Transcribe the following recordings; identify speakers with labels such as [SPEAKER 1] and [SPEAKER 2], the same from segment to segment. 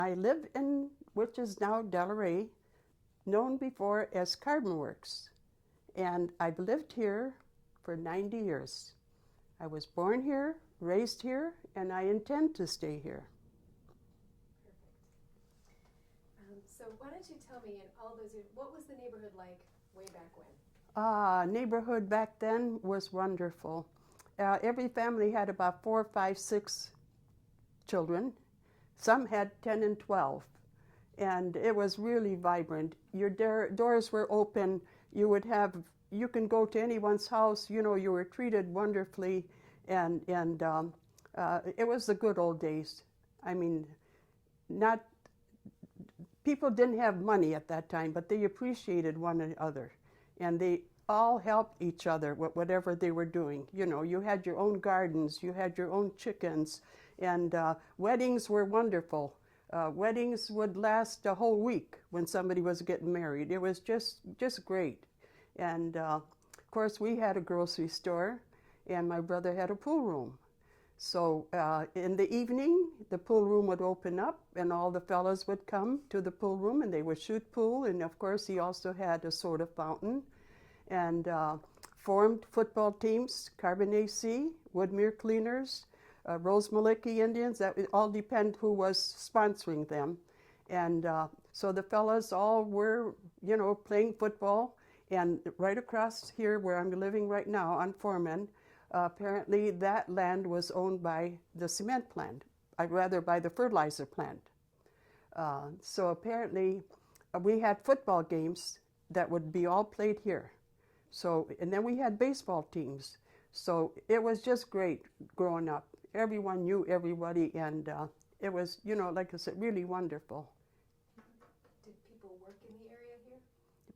[SPEAKER 1] I live in, which is now Delray, known before as Carbon Works. And I've lived here for 90 years. I was born here, raised here, and I intend to stay here.
[SPEAKER 2] Perfect. So why don't you tell me, in all those years, what was the neighborhood like way back when?
[SPEAKER 1] Neighborhood back then was wonderful. Every family had about 4, 5, 6 children. Some had 10 and 12. And it was really vibrant. Your doors were open. You can go to anyone's house. You know, you were treated wonderfully. And it was the good old days. I mean, not people didn't have money at that time, but they appreciated one another. And they all helped each other with whatever they were doing. You know, you had your own gardens, you had your own chickens, and weddings were wonderful. Weddings would last a whole week when somebody was getting married. It was just great. And of course, we had a grocery store, and my brother had a pool room. So in the evening, the pool room would open up, and all the fellas would come to the pool room, and they would shoot pool. And of course, he also had a soda fountain, and formed football teams, Carbon AC, Woodmere Cleaners, Rose Maliki Indians. That would all depend who was sponsoring them. And so the fellas all were, you know, playing football. And right across here where I'm living right now on Foreman, apparently that land was owned by the cement plant, rather by the fertilizer plant. So apparently we had football games that would be all played here. So, and then we had baseball teams. So it was just great growing up. Everyone knew everybody, and it was, you know, like I said, really wonderful.
[SPEAKER 2] Did people work in the area here?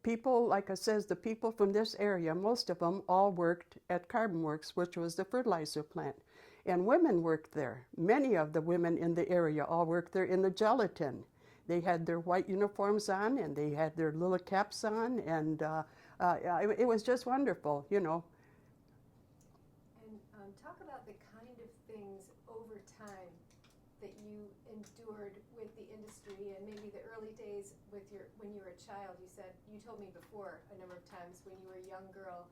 [SPEAKER 1] People, like I says, the people from this area, most of them all worked at Carbon Works, which was the fertilizer plant. And women worked there. Many of the women in the area all worked there in the gelatin. They had their white uniforms on, and they had their little caps on, and it was just wonderful, you know.
[SPEAKER 2] And talk about the kind of things over time that you endured with the industry, and maybe the early days with when you were a child. You told me before a number of times when you were a young girl,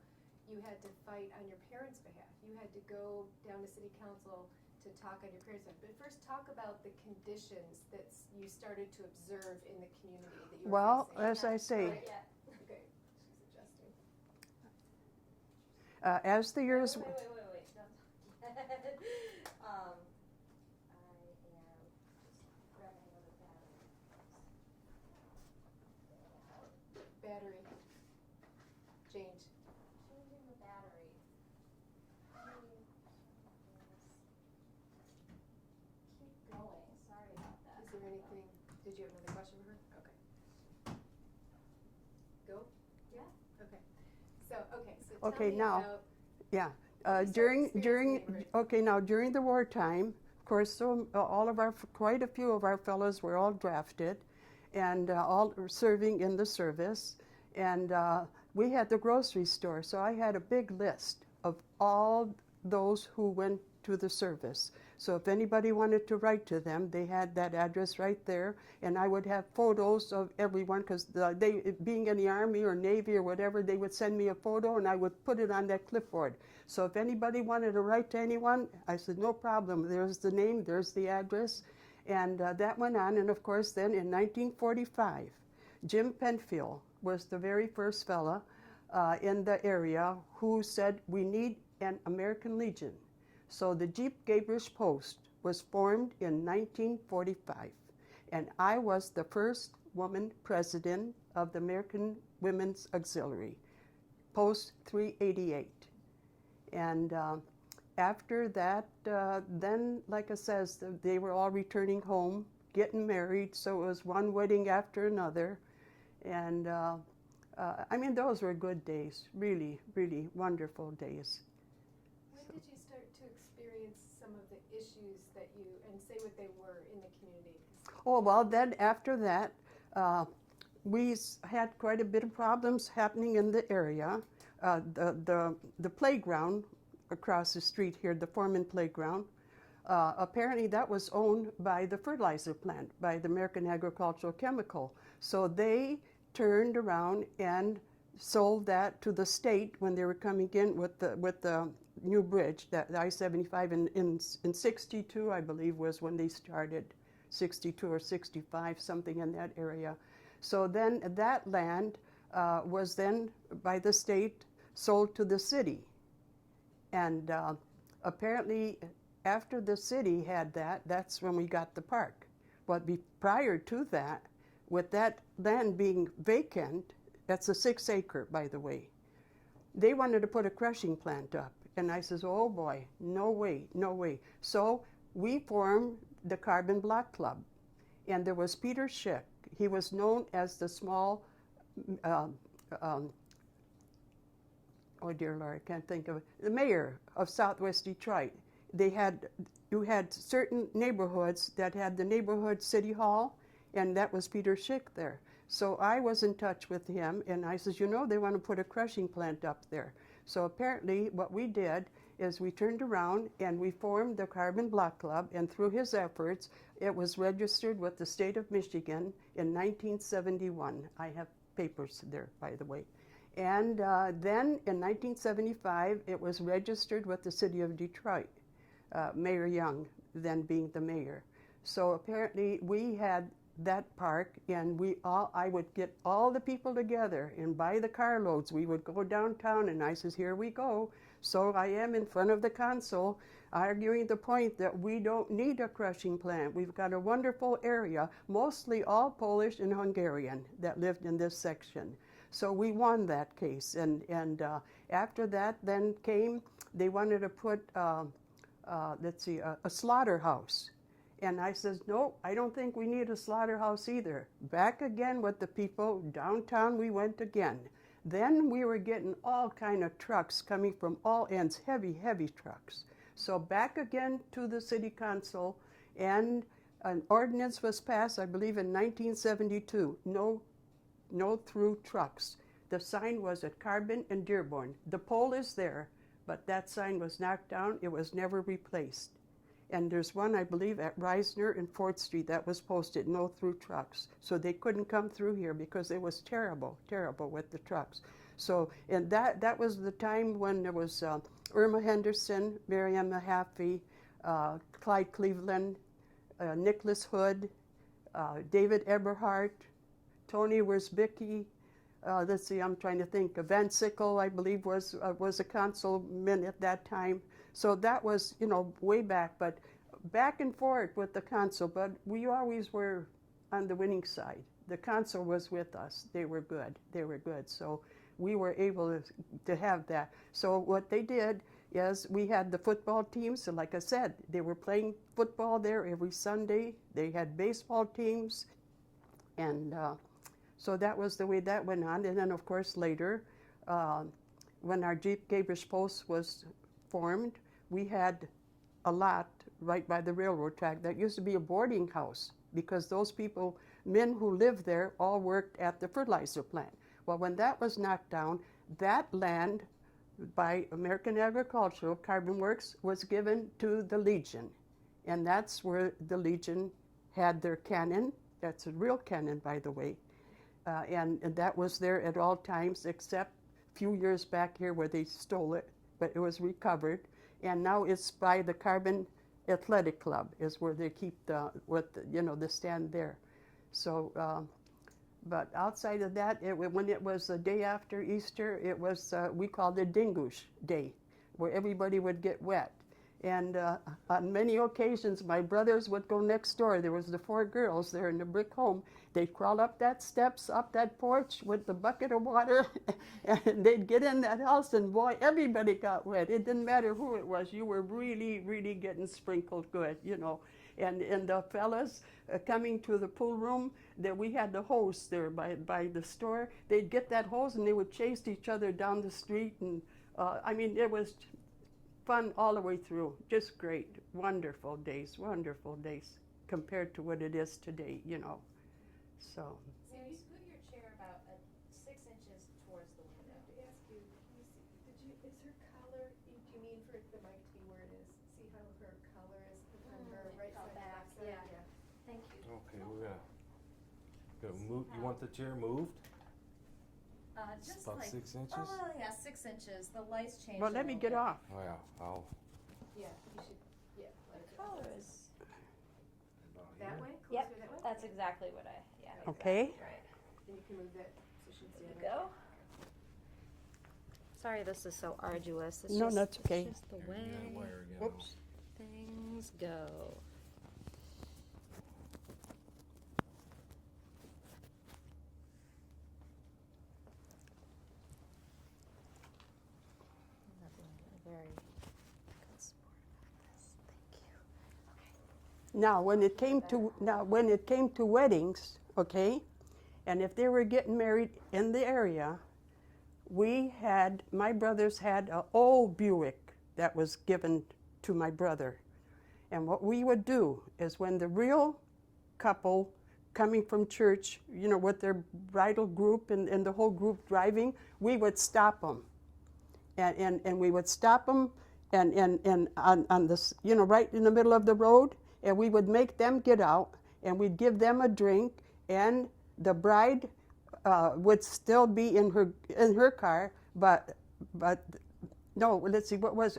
[SPEAKER 2] you had to fight on your parents' behalf. You had to go down to city council to talk on your parents' behalf. But first, talk about the conditions that you started to observe in the community that you were
[SPEAKER 1] Well,
[SPEAKER 2] facing.
[SPEAKER 1] as I say,
[SPEAKER 2] Okay, she's adjusting.
[SPEAKER 1] As the years...
[SPEAKER 3] Wait. I am just grabbing another battery.
[SPEAKER 2] Battery. Change.
[SPEAKER 3] Changing the battery. Keep going. Sorry about that.
[SPEAKER 2] Is there anything? Did you have another question for her? Okay. Go?
[SPEAKER 3] Yeah.
[SPEAKER 2] Okay. So tell
[SPEAKER 1] Okay,
[SPEAKER 2] me
[SPEAKER 1] now,
[SPEAKER 2] about
[SPEAKER 1] yeah.
[SPEAKER 2] you started experiencing it.
[SPEAKER 1] During the wartime, of course, quite a few of our fellows were all drafted, and all serving in the service, and we had the grocery store. So I had a big list of all those who went to the service. So if anybody wanted to write to them, they had that address right there, and I would have photos of everyone, because they, being in the Army or Navy or whatever, they would send me a photo, and I would put it on that clipboard. So if anybody wanted to write to anyone, I said, no problem. There's the name, there's the address, and that went on. And of course, then in 1945, Jim Penfield was the very first fella in the area who said, we need an American Legion. So the Jeep Gabrish Post was formed in 1945, and I was the first woman president of the American Women's Auxiliary, Post 388. And after that, then, like I says, they were all returning home, getting married, so it was one wedding after another. And I mean, those were good days, really, really wonderful days.
[SPEAKER 2] When did you start to experience some of the issues that and say what they were in the community?
[SPEAKER 1] Oh, well, then after that, we had quite a bit of problems happening in the area. The playground across the street here, the Foreman Playground, apparently that was owned by the fertilizer plant, by the American Agricultural Chemical. So they turned around and sold that to the state when they were coming in with the new bridge, that I-75 in 62, I believe, was when they started, 62 or 65, something in that area. So then that land was then by the state sold to the city. And apparently after the city had that, that's when we got the park. But prior to that, with that land being vacant, that's a 6 acre, by the way, they wanted to put a crushing plant up. And I says, oh boy, no way, no way. So we formed the Carbon Block Club. And there was Peter Schick. He was known as the small, oh dear Lord, I can't think of it, the mayor of Southwest Detroit. You had certain neighborhoods that had the neighborhood city hall, and that was Peter Schick there. So I was in touch with him, and I says, you know, they want to put a crushing plant up there. So apparently what we did is we turned around and we formed the Carbon Block Club, and through his efforts, it was registered with the state of Michigan in 1971. I have papers there, by the way. And then in 1975, it was registered with the city of Detroit, Mayor Young then being the mayor. So apparently we had that park, and I would get all the people together and buy the carloads. We would go downtown, and I says, here we go. So I am in front of the council arguing the point that we don't need a crushing plant. We've got a wonderful area, mostly all Polish and Hungarian that lived in this section. So we won that case, and after that then came, they wanted to put, a slaughterhouse. And I says, no, I don't think we need a slaughterhouse either. Back again with the people, downtown we went again. Then we were getting all kind of trucks coming from all ends, heavy, heavy trucks. So back again to the city council, and an ordinance was passed, I believe in 1972, no through trucks. The sign was at Carbon and Dearborn. The pole is there, but that sign was knocked down. It was never replaced. And there's one, I believe, at Reisner and 4th Street that was posted, no through trucks. So they couldn't come through here because it was terrible, terrible with the trucks. So, and that was the time when there was Irma Henderson, Mary Emma Mahaffey, Clyde Cleveland, Nicholas Hood, David Eberhardt, Tony Wierzbicki, let's see, I'm trying to think, Van Sickle, I believe, was a councilman at that time. So that was, you know, way back, but back and forth with the council, but we always were on the winning side. The council was with us. They were good. They were good. So we were able to have that. So what they did is we had the football teams. So like I said, they were playing football there every Sunday. They had baseball teams. And so that was the way that went on. And then, of course, later, when our Jeep Gabrish Post was formed, we had a lot right by the railroad track that used to be a boarding house, because those people, men who lived there, all worked at the fertilizer plant. Well, when that was knocked down, that land by American Agricultural Carbon Works was given to the Legion. And that's where the Legion had their cannon. That's a real cannon, by the way. And that was there at all times, except a few years back here where they stole it, but it was recovered. And now it's by the Carbon Athletic Club is where they keep the stand there. So, but outside of that, when it was the day after Easter, it was, we called it Dingush Day, where everybody would get wet. And on many occasions, my brothers would go next door. There was the 4 girls there in the brick home. They'd crawl up that steps, up that porch with the bucket of water, and they'd get in that house, and boy, everybody got wet. It didn't matter who it was. You were really, really getting sprinkled good, you know. And the fellas coming to the pool room, that we had the hose there by the store. They'd get that hose, and they would chase each other down the street. And I mean, it was fun all the way through. Just great. Wonderful days compared to what it is today, you know. So.
[SPEAKER 3] So you scoot your chair about 6 inches towards the
[SPEAKER 2] I
[SPEAKER 3] window.
[SPEAKER 2] have to ask you, is her collar, do you mean for the mic to be where it is? See how her collar is?
[SPEAKER 4] Gonna move, you want the chair moved?
[SPEAKER 3] Just
[SPEAKER 4] About
[SPEAKER 3] like,
[SPEAKER 4] 6 inches?
[SPEAKER 3] oh yeah, 6 inches. The lights changed.
[SPEAKER 1] Well,
[SPEAKER 3] a
[SPEAKER 1] let me
[SPEAKER 3] little
[SPEAKER 1] get
[SPEAKER 3] bit.
[SPEAKER 1] off.
[SPEAKER 4] Oh yeah, I'll.
[SPEAKER 2] Yeah, you should, yeah, let it go.
[SPEAKER 3] Colors.
[SPEAKER 4] About
[SPEAKER 2] That
[SPEAKER 4] here.
[SPEAKER 2] way,
[SPEAKER 3] Yep,
[SPEAKER 2] closer that way?
[SPEAKER 3] that's exactly what I. Yeah.
[SPEAKER 1] Okay.
[SPEAKER 3] Exactly right.
[SPEAKER 2] Then you can move that so she can see
[SPEAKER 3] There
[SPEAKER 2] it.
[SPEAKER 3] you go. Sorry, this is so arduous. It's
[SPEAKER 1] No,
[SPEAKER 3] just,
[SPEAKER 1] that's okay.
[SPEAKER 3] It's just the
[SPEAKER 4] There's
[SPEAKER 3] way
[SPEAKER 4] that wire again.
[SPEAKER 1] Whoops.
[SPEAKER 3] things go. I'm not being very good sport about this. Thank you.
[SPEAKER 1] Now, when it came to weddings, okay, and if they were getting married in the area, my brothers had an old Buick that was given to my brother. And what we would do is when the real couple coming from church, you know, with their bridal group and the whole group driving, we would stop them. And we would stop them and on this, you know, right in the middle of the road, and we would make them get out, and we'd give them a drink, and the bride would still be in her car, but no, let's see, what was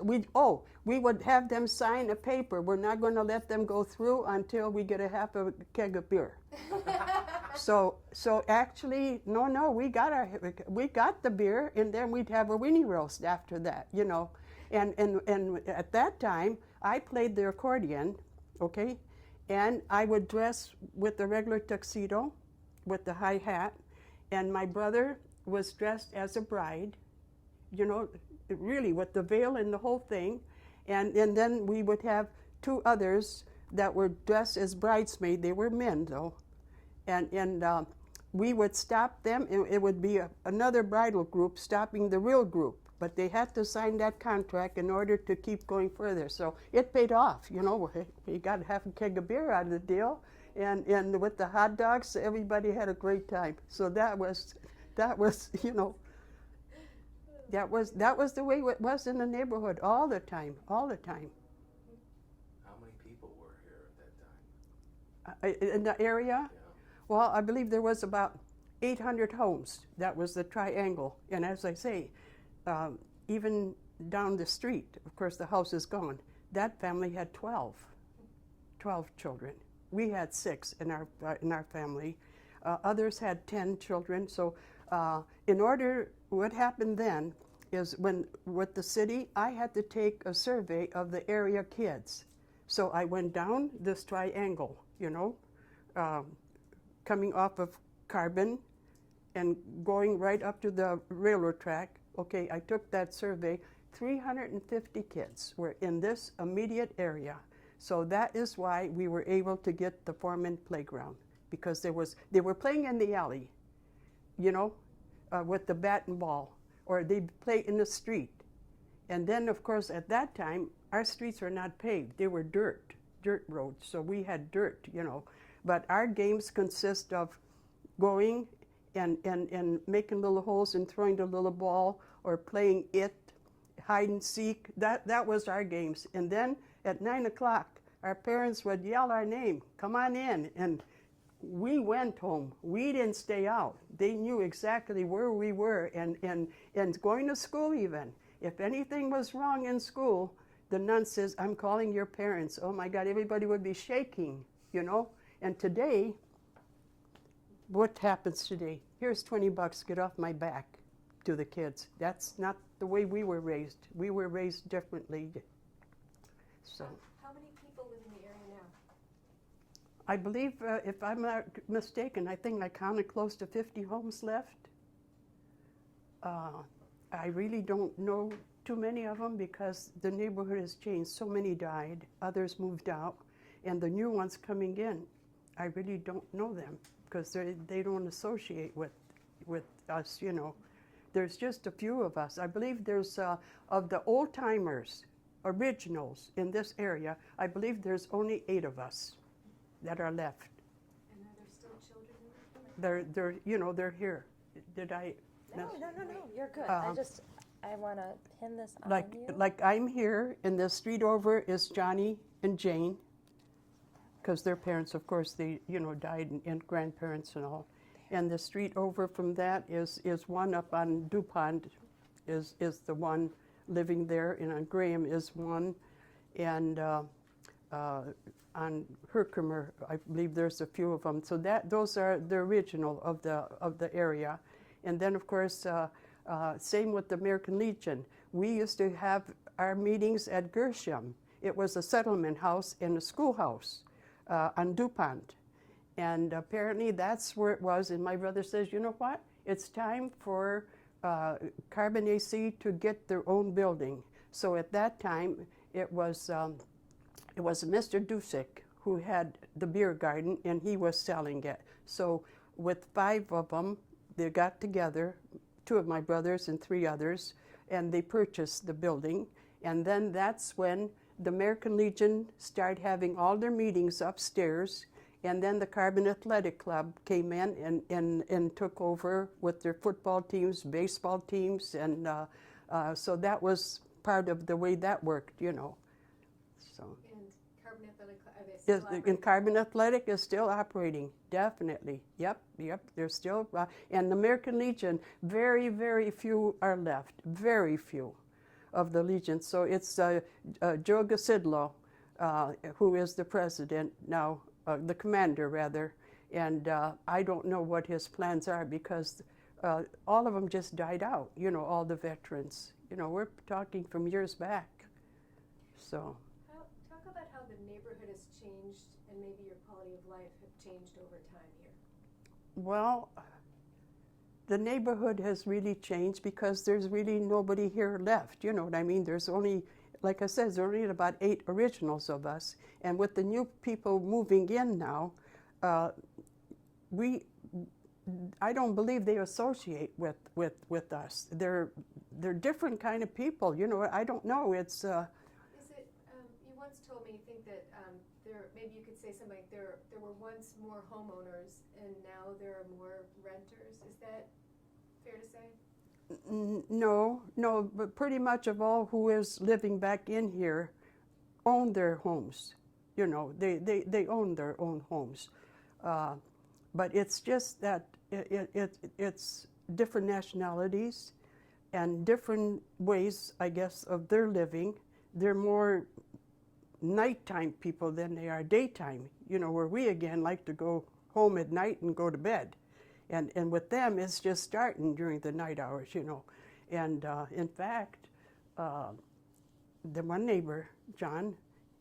[SPEAKER 1] we would have them sign a paper. We're not going to let them go through until we get a half a keg of beer. So actually, no, we got the beer, and then we'd have a weenie roast after that, you know, and at that time I played the accordion, okay, and I would dress with the regular tuxedo, with the high hat, and my brother was dressed as a bride, you know, really with the veil and the whole thing, and then we would have two others that were dressed as bridesmaids. They were men though, and we would stop them. It would be another bridal group stopping the real group, but they had to sign that contract in order to keep going further. So it paid off, you know. We got half a keg of beer out of the deal, and with the hot dogs, everybody had a great time. So that was, you know. That was the way it was in the neighborhood all the time.
[SPEAKER 4] How many people were here at that time?
[SPEAKER 1] In the area,
[SPEAKER 4] Yeah.
[SPEAKER 1] well, I believe there was about 800 homes. That was the triangle. And as I say, even down the street, of course, the house is gone. That family had 12 children. We had 6 in our family. Others had 10 children. So what happened then is with the city, I had to take a survey of the area kids. So I went down this triangle, you know, coming off of Carbon and going right up to the railroad track. Okay, I took that survey. 350 kids were in this immediate area. So that is why we were able to get the Foreman playground, because they were playing in the alley, you know, with the bat and ball, or they'd play in the street. And then, of course, at that time, our streets were not paved. They were dirt roads, so we had dirt, you know. But our games consist of going and making little holes and throwing the little ball, or playing hide and seek. That was our games. And then at 9 o'clock, our parents would yell our name, "Come on in," and we went home. We didn't stay out. They knew exactly where we were, and going to school even. If anything was wrong in school, the nun says, "I'm calling your parents." Oh my God, everybody would be shaking, you know. And today, what happens today? Here's $20, get off my back, to the kids. That's not the way we were raised. We were raised differently. So.
[SPEAKER 2] How many people live in the area now?
[SPEAKER 1] I believe, if I'm not mistaken, I think I counted close to 50 homes left. I really don't know too many of them because the neighborhood has changed. So many died, others moved out, and the new ones coming in, I really don't know them because they don't associate with us, you know. There's just a few of us. I believe there's, of the old timers, originals in this area, I believe there's only 8 of us that are left.
[SPEAKER 2] And are there still children in there?
[SPEAKER 1] They're you know, they're here. Did I?
[SPEAKER 3] No, you're good. I want to pin this on you.
[SPEAKER 1] Like I'm here, and the street over is Johnny and Jane. because their parents, of course, they died, and grandparents and all. And the street over from that is one up on DuPont, is the one living there, and on Graham is one, and on Herkimer, I believe there's a few of them. So those are the original of the area. And then, of course, same with the American Legion. We used to have our meetings at Gershom. It was a settlement house and a schoolhouse on DuPont. And apparently that's where it was. And my brother says, you know what? It's time for Carbon AC to get their own building. So at that time, it was Mr. Dusick who had the beer garden, and he was selling it. So with 5 of them, they got together, 2 of my brothers and 3 others, and they purchased the building. And then that's when the American Legion started having all their meetings upstairs, and then the Carbon Athletic Club came in and took over with their football teams, baseball teams, and so that was part of the way that worked, So.
[SPEAKER 2] And Carbon Athletic, are they still operating?
[SPEAKER 1] And Carbon Athletic is still operating, definitely. Yep, they're still, and the American Legion, very, very few are left, very few of the Legion. So it's Joe Gasidlo, who is the president now, the commander rather, and I don't know what his plans are, because all of them just died out, all the veterans. We're talking from years back, so.
[SPEAKER 2] Talk about how the neighborhood has changed and maybe your quality of life have changed over time here.
[SPEAKER 1] Well, the neighborhood has really changed because there's really nobody here left, you know what I mean? There's only, like I said, there's only about 8 originals of us, and with the new people moving in now, I don't believe they associate with us. They're different kind of people, I don't know, it's...
[SPEAKER 2] Is it, you once told me, you think that maybe you could say something like there were once more homeowners and now there are more renters. Is that fair to say?
[SPEAKER 1] No, but pretty much of all who is living back in here own their homes. They own their own homes. But it's just that it's different nationalities and different ways, I guess, of their living. They're more nighttime people than they are daytime, where we again like to go home at night and go to bed. And with them, it's just starting during the night hours, And in fact, the one neighbor, John,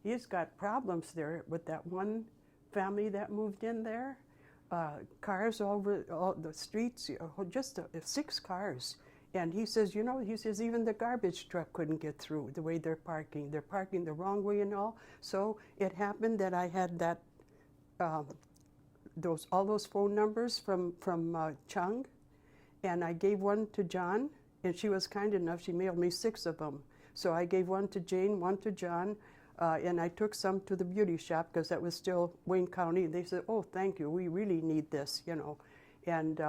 [SPEAKER 1] he's got problems there with that one family that moved in there. Cars over all the streets, just 6 cars. And he says, even the garbage truck couldn't get through the way they're parking. They're parking the wrong way and all. So it happened that I had that, all those phone numbers from Chung, and I gave one to John, and she was kind enough, she mailed me 6 of them. So I gave one to Jane, one to John, and I took some to the beauty shop because that was still Wayne County. And they said, oh, thank you, we really need this, And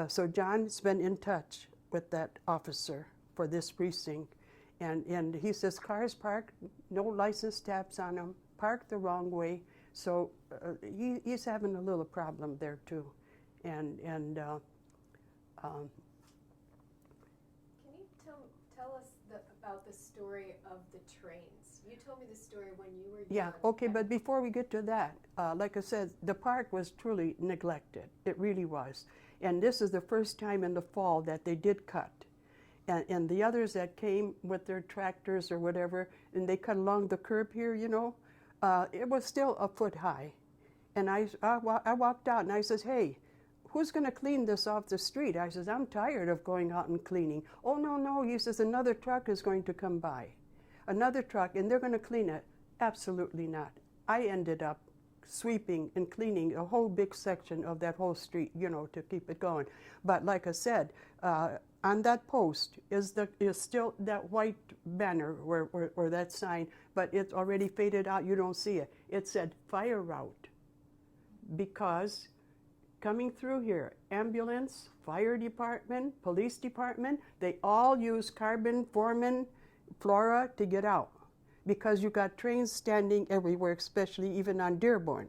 [SPEAKER 1] so John's been in touch with that officer for this precinct. And he says cars parked, no license tabs on them, parked the wrong way. So he's having a little problem there too.
[SPEAKER 2] Can you tell us about the story of the trains? You told me the story when you were young.
[SPEAKER 1] Yeah, okay, but before we get to that, like I said, the park was truly neglected. It really was. And this is the first time in the fall that they did cut. And the others that came with their tractors or whatever, and they cut along the curb here, it was still a foot high. And I walked out and I says, hey, who's going to clean this off the street? I says, I'm tired of going out and cleaning. Oh, no, he says, another truck is going to come by. Another truck, and they're going to clean it. Absolutely not. I ended up sweeping and cleaning a whole big section of that whole street, to keep it going. But like I said, on that post is still that white banner or that sign, but it's already faded out. You don't see it. It said fire route, because coming through here, ambulance, fire department, police department, they all use carbon, Foreman, Flora to get out. because you got trains standing everywhere, especially even on Dearborn.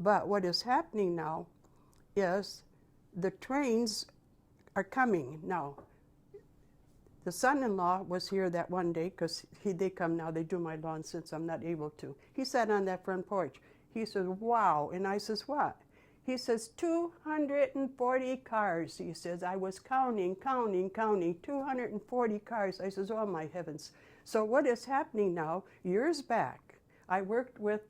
[SPEAKER 1] But what is happening now is the trains are coming now. The son-in-law was here that one day because they come now, they do my lawn since I'm not able to. He sat on that front porch. He says, wow. And I says, what? He says, 240 cars. He says, I was counting, 240 cars. I says, oh my heavens. So what is happening now, years back, I worked with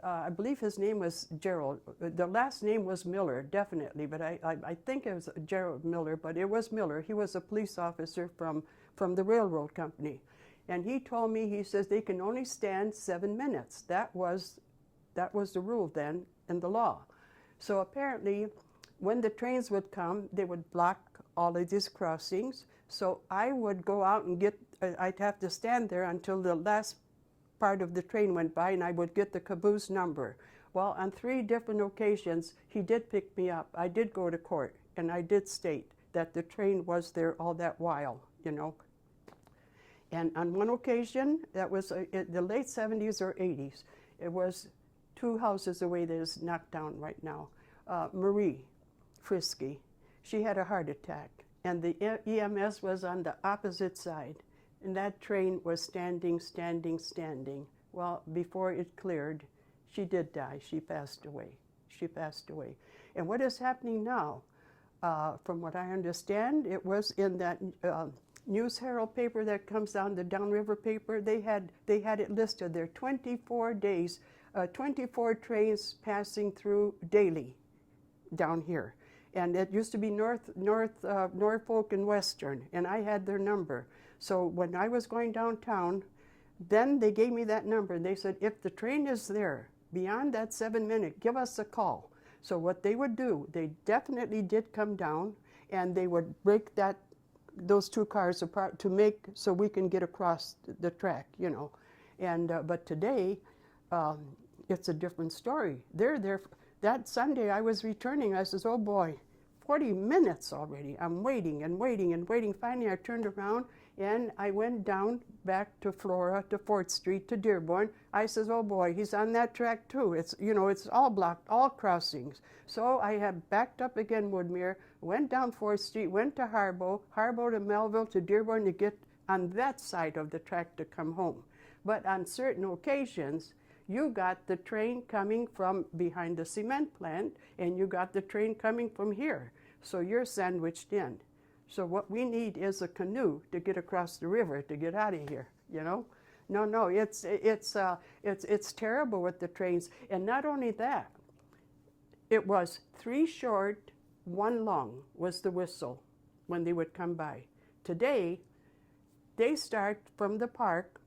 [SPEAKER 1] I believe his name was Gerald. The last name was Miller, definitely, but I think it was Gerald Miller, but it was Miller. He was a police officer from the railroad company. And he told me, he says, they can only stand 7 minutes. That was the rule then in the law. So apparently, when the trains would come, they would block all of these crossings. So I would go out and I'd have to stand there until the last part of the train went by, and I would get the caboose number. Well, on 3 different occasions, he did pick me up. I did go to court, and I did state that the train was there all that while, you know. And on one occasion, that was in the late 70s or 80s, it was 2 houses away that is knocked down right now. Marie Frisky, she had a heart attack, and the EMS was on the opposite side. And that train was standing. Well, before it cleared, she did die. She passed away. And what is happening now, from what I understand, it was in that News Herald paper that comes down, the Downriver paper, they had it listed there, 24 days, 24 trains passing through daily down here. And it used to be Norfolk and Western, and I had their number. So when I was going downtown, then they gave me that number, and they said, if the train is there beyond that 7 minute, give us a call. So what they would do, they definitely did come down, and they would break those 2 cars apart to make so we can get across the track, you know. And but today, it's a different story. They're there. That Sunday I was returning, I says, oh boy, 40 minutes already. I'm waiting and waiting and waiting. Finally, I turned around and I went down back to Flora, to 4th Street, to Dearborn. I says, oh boy, he's on that track too. It's, you know, it's all blocked, all crossings. So I had backed up again Woodmere, went down 4th Street, went to Harbo to Melville, to Dearborn to get on that side of the track to come home. But on certain occasions, you got the train coming from behind the cement plant, and you got the train coming from here. So you're sandwiched in. So what we need is a canoe to get across the river to get out of here, you know? No, it's terrible with the trains. And not only that, it was 3 short, 1 long was the whistle when they would come by. Today, they start from the park,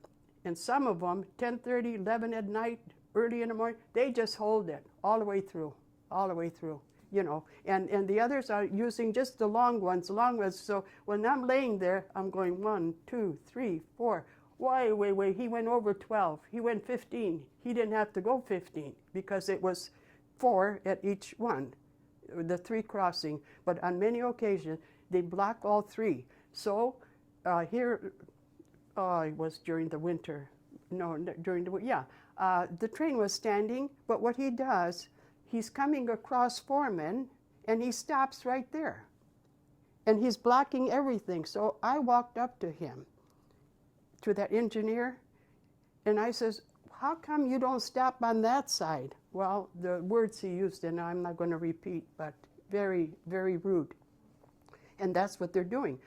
[SPEAKER 1] and some of them, 10:30, 11 at night, early in the morning, they just hold it all the way through, you know. And the others are using just the long ones. So when I'm laying there, I'm going 1, 2, 3, 4. Wait, he went over 12. He went 15. He didn't have to go 15 because it was 4 at each one, the 3 crossing. But on many occasions, they block all 3. So here, it was during the winter. The train was standing, but what he does, he's coming across Foreman, and he stops right there. And he's blocking everything. So I walked up to him, to that engineer, and I says, how come you don't stop on that side? Well, the words he used, and I'm not going to repeat, but very, very rude. And that's what they're doing.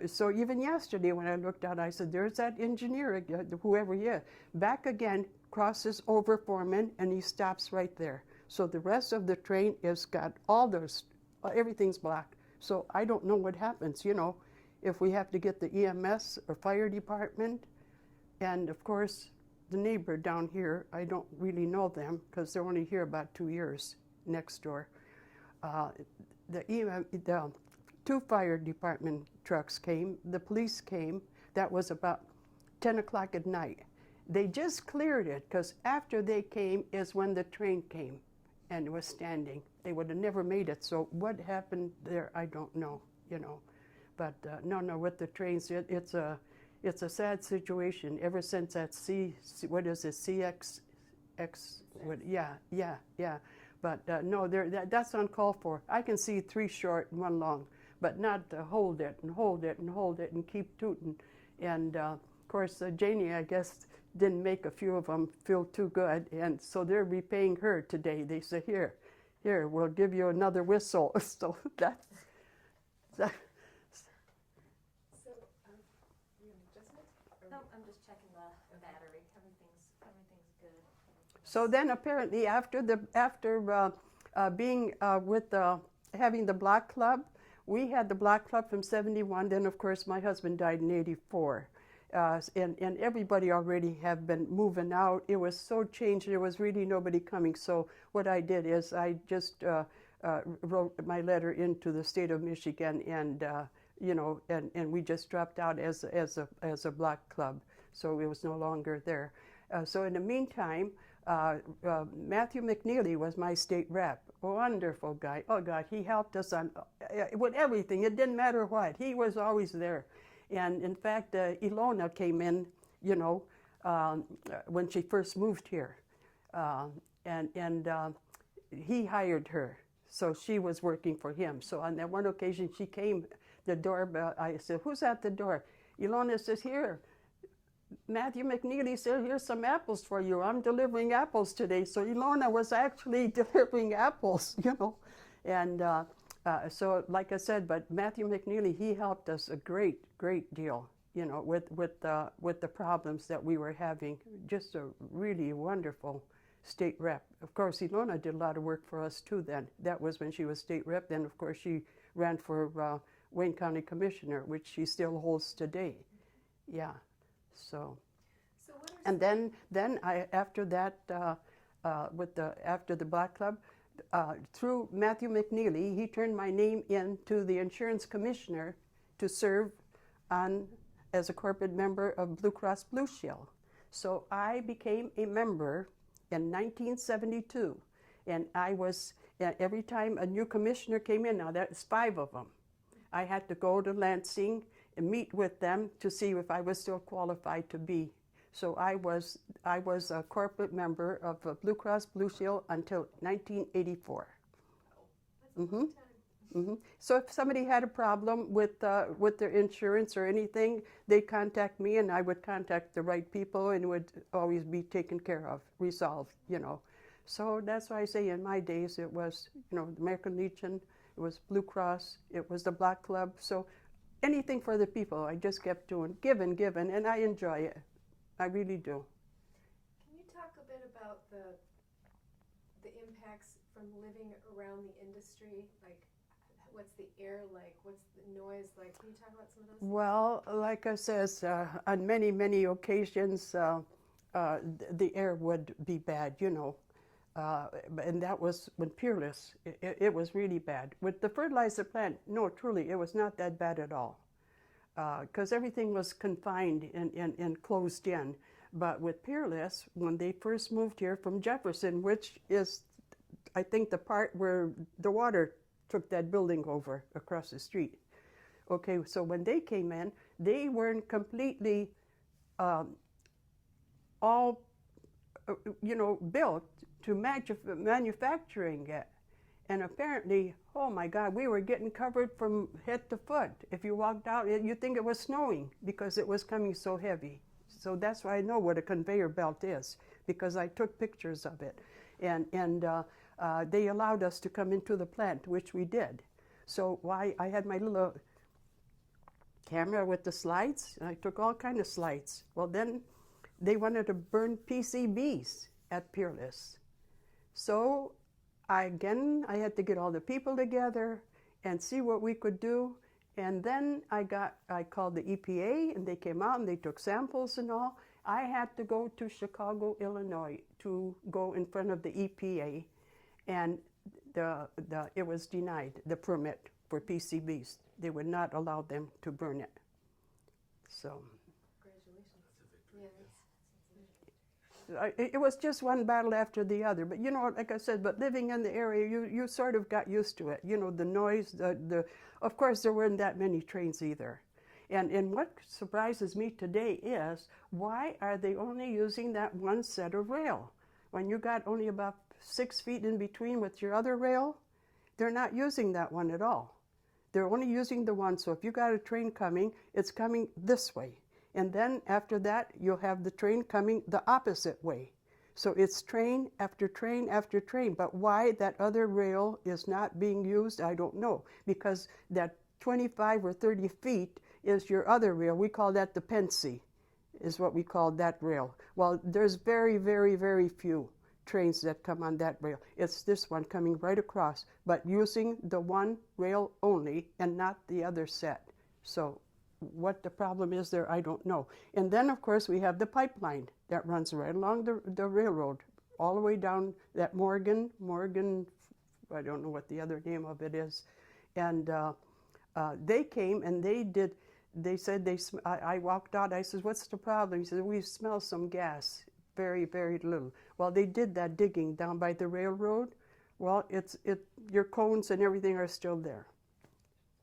[SPEAKER 1] So even yesterday when I looked out, I said, there's that engineer, whoever he is, back again, crosses over Foreman, and he stops right there. So the rest of the train has got everything's blocked. So I don't know what happens, you know, if we have to get the EMS or fire department. And of course, the neighbor down here, I don't really know them because they're only here about 2 years next door. The 2 fire department trucks came, the police came. That was about 10 o'clock at night. They just cleared it because after they came is when the train came and it was standing. They would have never made it. So what happened there, I don't know, you know. But no, with the trains, It's a sad situation ever since that what is it, CX, what, yeah. But no, that's uncalled for. I can see 3 short and 1 long, but not to hold it and hold it and hold it and keep tooting. And of course, Janie, I guess, didn't make a few of them feel too good, and so they're repaying her today. They say, here, we'll give you another whistle. So that's that.
[SPEAKER 2] So, you adjust it?
[SPEAKER 3] No, I'm just checking the battery. Everything's good.
[SPEAKER 1] So then apparently after being with having the block club, we had the block club from 71. Then of course my husband died in 84. And everybody already have been moving out. It was so changed. There was really nobody coming. So what I did is I just wrote my letter into the state of Michigan, and and we just dropped out as a block club. So it was no longer there. So in the meantime, Matthew McNeely was my state rep. Wonderful guy. Oh God, he helped us on with everything. It didn't matter what. He was always there. And in fact, Ilona came in, when she first moved here, and he hired her, so she was working for him. So on that one occasion, she came. The doorbell. I said, "Who's at the door?" Ilona says, "Here, Matthew McNeely said, here's some apples for you. I'm delivering apples today." So Ilona was actually delivering apples, and. So, like I said, but Matthew McNeely, he helped us a great deal, with the problems that we were having. Just a really wonderful state rep. Of course, Ilona did a lot of work for us too. Then that was when she was state rep. Then, of course, she ran for Wayne County Commissioner, which she still holds today. Yeah. So
[SPEAKER 2] what are
[SPEAKER 1] and then I after that after the Black Club. Through Matthew McNeely, he turned my name in to the insurance commissioner to serve as a corporate member of Blue Cross Blue Shield. So I became a member in 1972, and I was, every time a new commissioner came in, now that's 5 of them, I had to go to Lansing and meet with them to see if I was still qualified to be. So I was a corporate member of Blue Cross Blue Shield until 1984.
[SPEAKER 2] That's a long time.
[SPEAKER 1] So if somebody had a problem with their insurance or anything, they'd contact me, and I would contact the right people, and it would always be taken care of, resolved, So that's why I say in my days it was, the American Legion, it was Blue Cross, it was the Black Club. So anything for the people, I just kept doing, giving, and I enjoy it. I really do.
[SPEAKER 2] Can you talk a bit about the impacts from living around the industry? Like, what's the air like? What's the noise like? Can you talk about some of those things?
[SPEAKER 1] Well, like I says, on many occasions, the air would be bad, and that was when Peerless. It was really bad. With the fertilizer plant, no, truly, it was not that bad at all. Because everything was confined and closed in. But with Peerless, when they first moved here from Jefferson, which is, I think, the part where the water took that building over across the street. Okay, so when they came in, they weren't completely all, built to manufacturing it. And apparently, oh my God, we were getting covered from head to foot. If you walked out, you'd think it was snowing because it was coming so heavy. So that's why I know what a conveyor belt is, because I took pictures of it. And they allowed us to come into the plant, which we did. So I had my little camera with the slides, and I took all kinds of slides. Well, then they wanted to burn PCBs at Peerless. So I had to get all the people together and see what we could do. And then I called the EPA, and they came out and they took samples and all. I had to go to Chicago, Illinois to go in front of the EPA, and it was denied, the permit for PCBs. They would not allow them to burn it. So
[SPEAKER 2] Congratulations.
[SPEAKER 1] it was just one battle after the other. But like I said, but living in the area, you sort of got used to it. The noise, of course there weren't that many trains either. And what surprises me today is, why are they only using that one set of rail? When you got only about 6 feet in between with your other rail, they're not using that one at all. They're only using the one. So if you got a train coming, it's coming this way. And then after that, you'll have the train coming the opposite way. So it's train after train after train. But why that other rail is not being used, I don't know. Because that 25 or 30 feet is your other rail. We call that the pensy, is what we call that rail. Well, there's very, very, very few trains that come on that rail. It's this one coming right across, but using the one rail only and not the other set. So what the problem is there, I don't know. And then, of course, we have the pipeline that runs right along the railroad, all the way down that Morgan, I don't know what the other name of it is. And they came and they said, I walked out, I said, what's the problem? He said, we smell some gas, very, very little. Well, they did that digging down by the railroad. Well, your cones and everything are still there.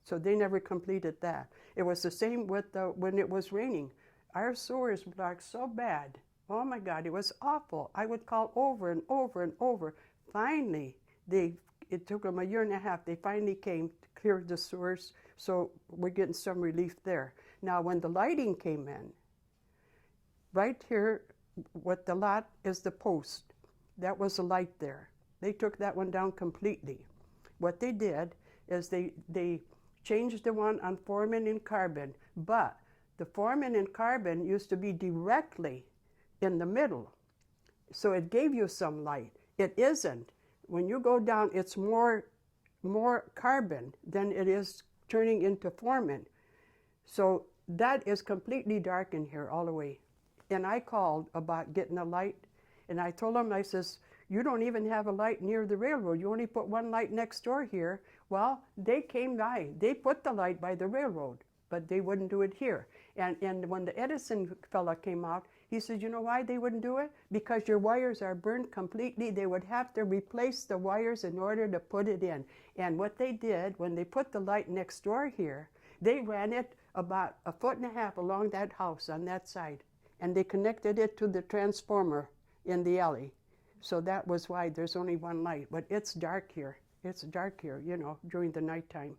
[SPEAKER 1] So they never completed that. It was the same with when it was raining. Our sewers blocked so bad. Oh my God, it was awful. I would call over and over and over. Finally, it took them 1.5 years. They finally came to clear the sewers, so we're getting some relief there. Now, when the lighting came in, right here, what the lot is the post. That was the light there. They took that one down completely. What they did is they changed the one on Foreman and Carbon, but the Foreman and Carbon used to be directly in the middle, so it gave you some light. It isn't. When you go down, it's more carbon than it is turning into Foreman. So that is completely dark in here all the way. And I called about getting a light, and I told them, I says, you don't even have a light near the railroad. You only put one light next door here. Well, they came by. They put the light by the railroad, but they wouldn't do it here. And when the Edison fella came out, he said, you know why they wouldn't do it? Because your wires are burned completely. They would have to replace the wires in order to put it in. And what they did, when they put the light next door here, they ran it about 1.5 feet along that house on that side. And they connected it to the transformer in the alley. So that was why there's only one light. But it's dark here. It's dark here, during the nighttime.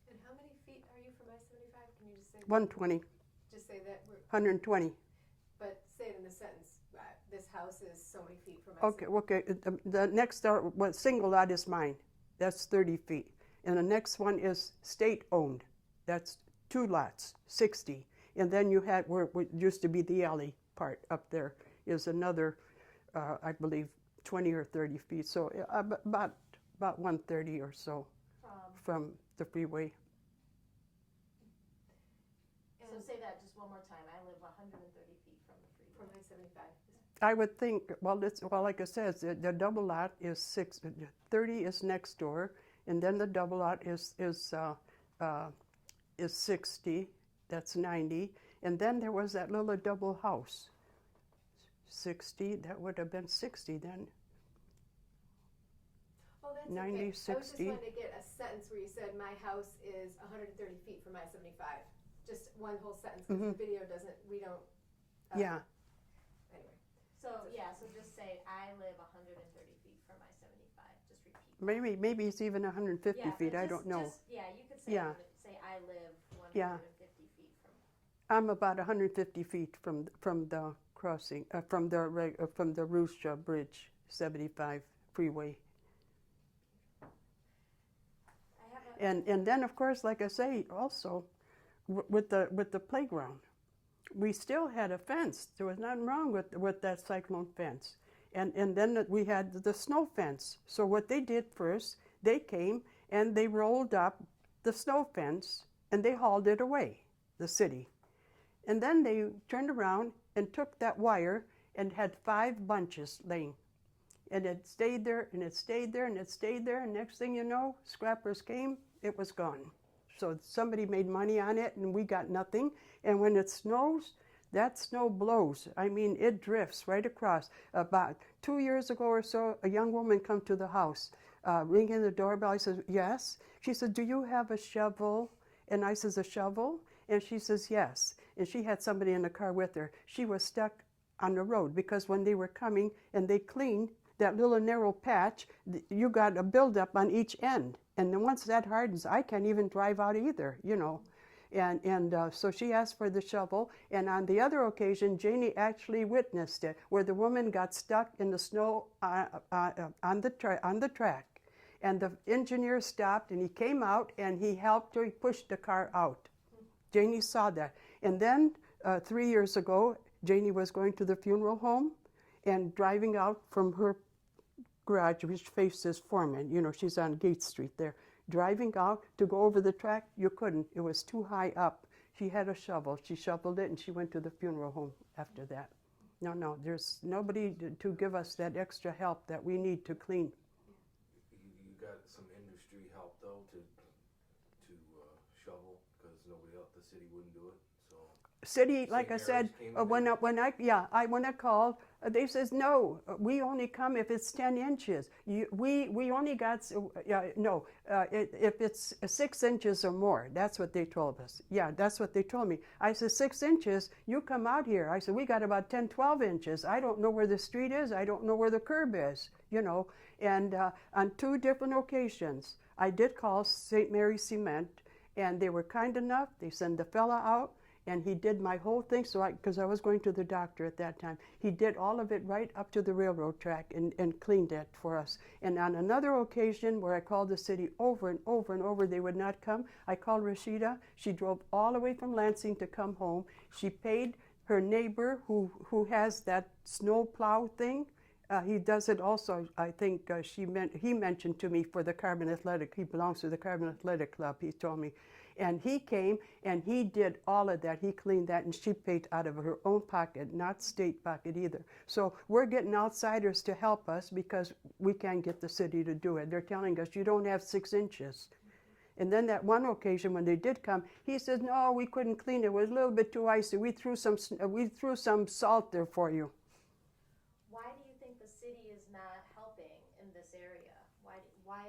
[SPEAKER 2] And how many feet are you from I-75? Can you just say
[SPEAKER 1] 120.
[SPEAKER 2] Just say that we're
[SPEAKER 1] 120.
[SPEAKER 2] But say it in the sentence. This house is so many feet from I-75.
[SPEAKER 1] Okay. The next single lot is mine. That's 30 feet. And the next one is state-owned. That's 2 lots, 60. And then you had where it used to be the alley part up there is another, I believe, 20 or 30 feet. So about 130 or so from the freeway.
[SPEAKER 3] So say that just one more time. I live 130 feet from the freeway.
[SPEAKER 2] From I-75.
[SPEAKER 1] I would think, like I said, the double lot is 30 is next door, and then the double lot is 60. That's 90. And then there was that little double house. 60, that would have been 60 then.
[SPEAKER 2] Oh, that's
[SPEAKER 1] 90,
[SPEAKER 2] okay.
[SPEAKER 1] 60.
[SPEAKER 2] I was just wanting to get a sentence where you said my house is 130 feet from I-75. Just one whole sentence, because the video doesn't, we don't.
[SPEAKER 1] Yeah.
[SPEAKER 2] Anyway.
[SPEAKER 3] So just say I live 130 feet from I-75. Just repeat.
[SPEAKER 1] Maybe it's even 150 feet. I don't know.
[SPEAKER 3] You could say say I live 150 feet from.
[SPEAKER 1] I'm about 150 feet from the crossing, from the Rouge Bridge, 75 freeway. And then, of course, like I say, also with the playground, we still had a fence. There was nothing wrong with that cyclone fence. And then we had the snow fence. So what they did first, they came and they rolled up the snow fence and they hauled it away, the city. And then they turned around and took that wire and had 5 bunches laying. And it stayed there, and it stayed there, and it stayed there, and next thing you know, scrappers came, it was gone. So somebody made money on it, and we got nothing. And when it snows, that snow blows. I mean, it drifts right across. About 2 years ago or so, a young woman come to the house, ringing the doorbell. I said, yes. She said, do you have a shovel? And I says, a shovel? And she says, yes. And she had somebody in the car with her. She was stuck on the road because when they were coming and they cleaned that little narrow patch, you got a buildup on each end. And then once that hardens, I can't even drive out either, you know. And so she asked for the shovel. And on the other occasion, Janie actually witnessed it, where the woman got stuck in the snow on the track. And the engineer stopped, and he came out, and he helped her. He pushed the car out. Janie saw that. And then 3 years ago, Janie was going to the funeral home and driving out from her garage, which faces Foreman. You know, she's on Gate Street there. Driving out to go over the track, you couldn't. It was too high up. She had a shovel. She shoveled it, and she went to the funeral home after that. No, there's nobody to give us that extra help that we need to clean.
[SPEAKER 4] You got some industry help though to shovel because nobody else, the city wouldn't do it. So
[SPEAKER 1] City, like I said, when I called, they says no. We only come if it's 10 inches. We only got if it's 6 inches or more. That's what they told us. Yeah, that's what they told me. I said 6 inches. You come out here. I said we got about 10, 12 inches. I don't know where the street is. I don't know where the curb is. You know, and on 2 different occasions, I did call St. Mary's Cement, and they were kind enough. They sent the fella out. And he did my whole thing, because I was going to the doctor at that time. He did all of it right up to the railroad track and cleaned it for us. And on another occasion where I called the city over and over and over, they would not come. I called Rashida. She drove all the way from Lansing to come home. She paid her neighbor who has that snow plow thing. He does it also, I think he mentioned to me for the Carbon Athletic. He belongs to the Carbon Athletic Club, he told me. And he came and he did all of that. He cleaned that, and she paid out of her own pocket, not state pocket either. So we're getting outsiders to help us because we can't get the city to do it. They're telling us, you don't have 6 inches. And then that one occasion when they did come, he says, no, we couldn't clean it. It was a little bit too icy. We threw some salt there for you.
[SPEAKER 3] Why do you think the city is not helping in this area? Why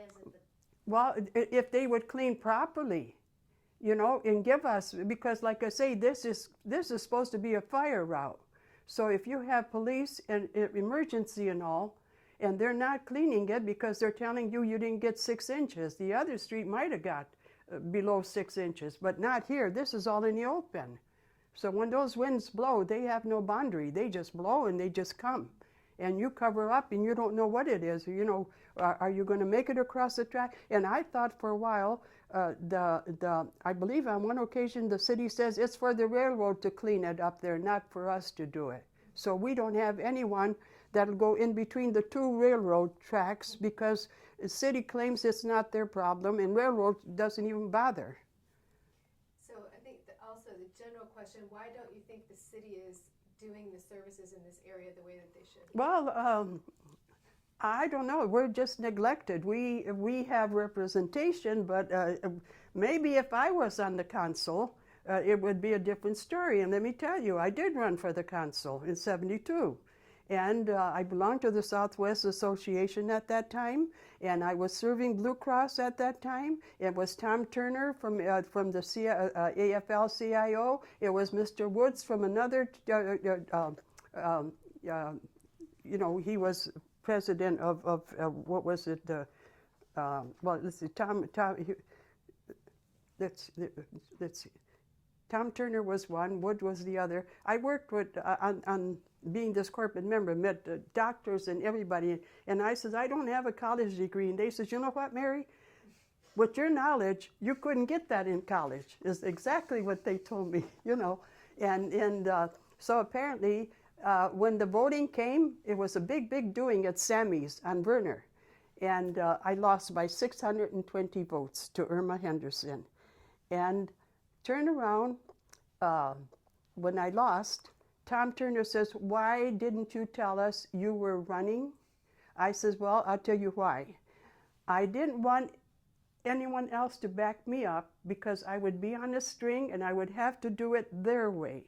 [SPEAKER 3] is it that?
[SPEAKER 1] Well, if they would clean properly, you know, and give us, because like I say, this is supposed to be a fire route. So if you have police and emergency and all, and they're not cleaning it because they're telling you didn't get 6 inches. The other street might have got below 6 inches, but not here. This is all in the open. So when those winds blow, they have no boundary. They just blow and they just come. And you cover up and you don't know what it is. You know, are you going to make it across the track? And I thought for a while, I believe on one occasion the city says it's for the railroad to clean it up there, not for us to do it. So we don't have anyone that'll go in between the 2 railroad tracks because the city claims it's not their problem and railroad doesn't even bother.
[SPEAKER 2] So I think that also the general question, why don't you think the city is doing the services in this area the way that they should?
[SPEAKER 1] Well, I don't know. We're just neglected. We have representation, but maybe if I was on the council, it would be a different story. And let me tell you, I did run for the council in '72. And I belonged to the Southwest Association at that time, and I was serving Blue Cross at that time. It was Tom Turner from the AFL-CIO. It was Mr. Woods from another, you know, he was president of what was it? Well, let's see, let's see. Tom Turner was one, Wood was the other. I worked with on being this corporate member, met doctors and everybody, and I says, I don't have a college degree. And they says, you know what, Mary? With your knowledge, you couldn't get that in college, is exactly what they told me, you know. And so apparently, when the voting came, it was a big doing at Sammy's on Verner. And I lost by 620 votes to Irma Henderson. And turned around, when I lost, Tom Turner says, why didn't you tell us you were running? I says, well, I'll tell you why. I didn't want anyone else to back me up because I would be on a string and I would have to do it their way.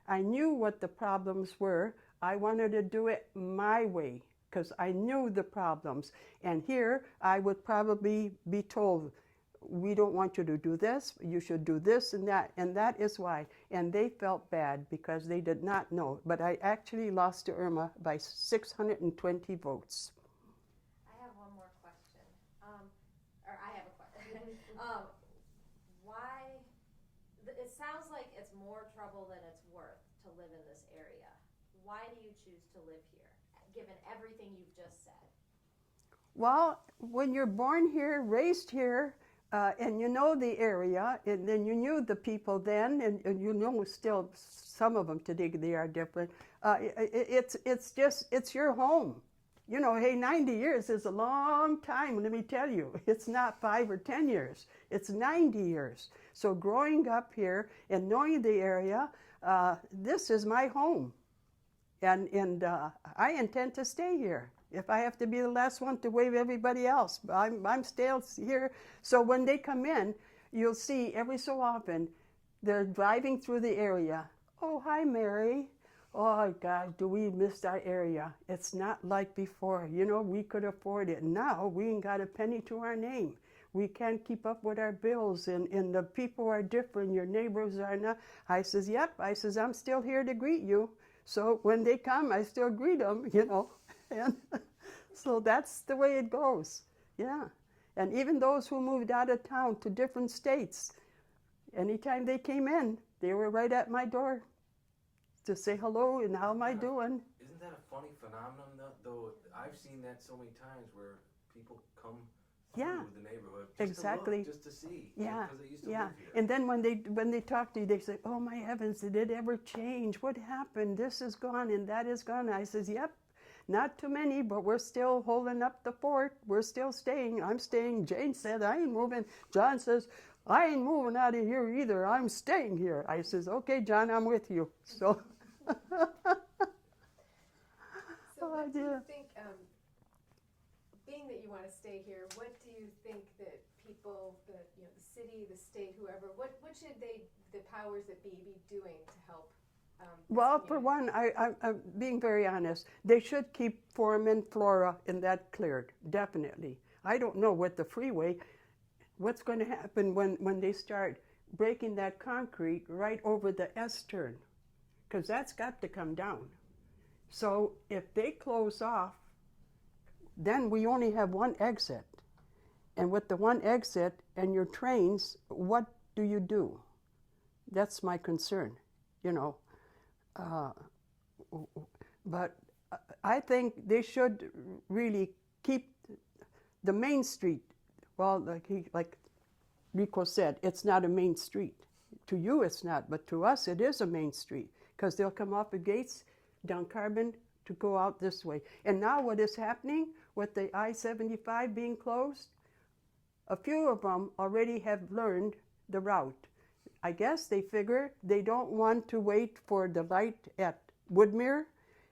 [SPEAKER 1] I knew what the problems were. I wanted to do it my way because I knew the problems. And here I would probably be told, we don't want you to do this, you should do this and that is why. And they felt bad because they did not know. But I actually lost to Irma by 620 votes.
[SPEAKER 3] I have one more question. Or I have a question. Why? It sounds like it's more trouble than it's worth to live in this area. Why do you choose to live here, given everything you've just said?
[SPEAKER 1] Well, when you're born here, raised here, and you know the area, and then you knew the people then, and you know still some of them today, they are different. It's your home. You know, hey, 90 years is a long time, let me tell you. It's not 5 or 10 years. It's 90 years. So growing up here and knowing the area, this is my home. And I intend to stay here. If I have to be the last one to wave everybody else, I'm still here. So when they come in, you'll see every so often, they're driving through the area. Oh, hi, Mary. Oh, God, do we miss our area? It's not like before. You know, we could afford it. Now, we ain't got a penny to our name. We can't keep up with our bills, and the people are different. Your neighbors are not. I says, yep. I says, I'm still here to greet you. So when they come, I still greet them, you know. And so that's the way it goes. Yeah. And even those who moved out of town to different states, anytime they came in, they were right at my door to say hello and how am I doing.
[SPEAKER 4] Isn't that a funny phenomenon, though? I've seen that so many times where people come
[SPEAKER 1] Yeah,
[SPEAKER 4] through the neighborhood just
[SPEAKER 1] exactly.
[SPEAKER 4] to look, just to see.
[SPEAKER 1] Yeah,
[SPEAKER 4] Because they used to
[SPEAKER 1] yeah.
[SPEAKER 4] live here.
[SPEAKER 1] And then when they talk to you, they say, "Oh my heavens, did it ever change? What happened? This is gone and that is gone." I says, "Yep, not too many, but we're still holding up the fort. We're still staying. I'm staying." Jane said, "I ain't moving." John says, "I ain't moving out of here either. I'm staying here." I says, "Okay, John, I'm with you." So.
[SPEAKER 2] So
[SPEAKER 1] Oh,
[SPEAKER 2] what do you
[SPEAKER 1] dear.
[SPEAKER 2] think, being that you want to stay here, what do you think that people, the city, the state, whoever, what should the powers that be doing to help? This
[SPEAKER 1] Well, for
[SPEAKER 2] community?
[SPEAKER 1] one, I'm being very honest. They should keep fauna and flora in that cleared, definitely. I don't know with the freeway, what's going to happen when they start breaking that concrete right over the S-turn, because that's got to come down. So if they close off, then we only have one exit. And with the one exit and your trains, what do you do? That's my concern, you know. But I think they should really keep the main street. Well, like Rico said, it's not a main street. To you it's not, but to us it is a main street, because they'll come off the gates down Carbon to go out this way. And now what is happening with the I-75 being closed, a few of them already have learned the route. I guess they figure they don't want to wait for the light at Woodmere,